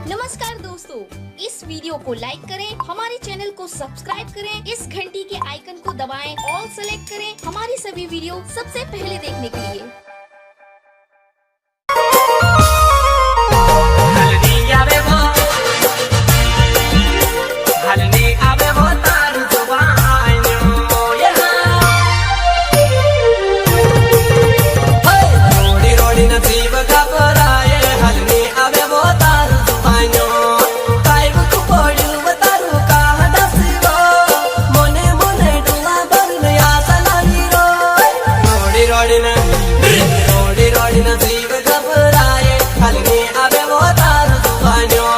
नमस्कार दोस्तों, इस वीडियो को लाइक करें, हमारे चैनल को सब्सक्राइब करें, इस घंटी के आइकन को दबाएं, ऑल सेलेक्ट करें हमारी सभी वीडियो सबसे पहले देखने के लिए। रोड़ी रोड़ी नसीब घबराए हलनी आवे वो तार जुबानियों